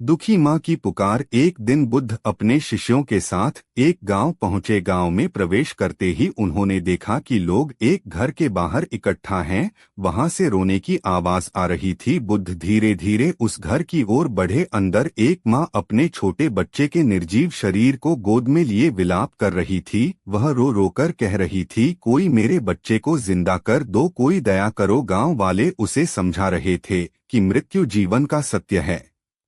दुखी माँ की पुकार। एक दिन बुद्ध अपने शिष्यों के साथ एक गांव पहुंचे। गांव में प्रवेश करते ही उन्होंने देखा कि लोग एक घर के बाहर इकट्ठा हैं। वहां से रोने की आवाज आ रही थी। बुद्ध धीरे धीरे उस घर की ओर बढ़े। अंदर एक माँ अपने छोटे बच्चे के निर्जीव शरीर को गोद में लिए विलाप कर रही थी। वह रो रोकर कह रही थी, कोई मेरे बच्चे को जिंदा कर दो, कोई दया करो। गांव वाले उसे समझा रहे थे कि मृत्यु जीवन का सत्य है,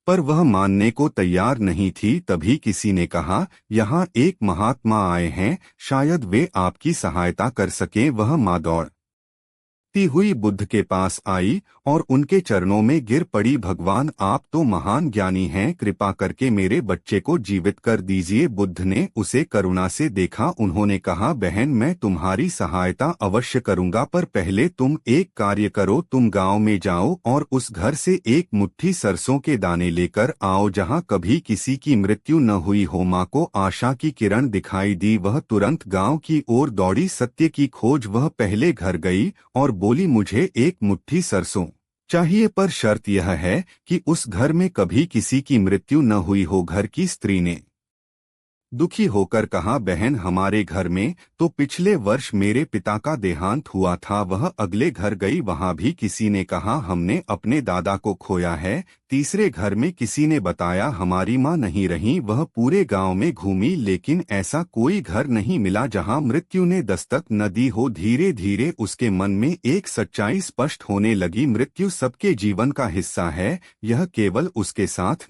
पर वह मानने को तैयार नहीं थी। तभी किसी ने कहा, यहाँ एक महात्मा आए हैं, शायद वे आपकी सहायता कर सकें। वह माँ दौड़ती हुई बुद्ध के पास आई और उनके चरणों में गिर पड़ी। भगवान, आप तो महान ज्ञानी हैं, कृपा करके मेरे बच्चे को जीवित कर दीजिए। बुद्ध ने उसे करुणा से देखा। उन्होंने कहा, बहन, मैं तुम्हारी सहायता अवश्य करूंगा, पर पहले तुम एक कार्य करो। तुम गांव में जाओ और उस घर से एक मुट्ठी सरसों के दाने लेकर आओ जहां कभी किसी की मृत्यु न हुई हो। माँ को आशा की किरण दिखाई दी। वह तुरंत गांव की ओर दौड़ी। सत्य की खोज। वह पहले घर गई और बोली, मुझे एक मुट्ठी सरसों चाहिए, पर शर्त यह है कि उस घर में कभी किसी की मृत्यु न हुई हो। घर की स्त्री ने दुखी होकर कहा, बहन, हमारे घर में तो पिछले वर्ष मेरे पिता का देहांत हुआ था। वह अगले घर गई, वहां भी किसी ने कहा, हमने अपने दादा को खोया है। तीसरे घर में किसी ने बताया, हमारी माँ नहीं रही। वह पूरे गांव में घूमी, लेकिन ऐसा कोई घर नहीं मिला जहां मृत्यु ने दस्तक न दी हो। धीरे धीरे उसके मन में एक सच्चाई स्पष्ट होने लगी, मृत्यु सबके जीवन का हिस्सा है, यह केवल उसके साथ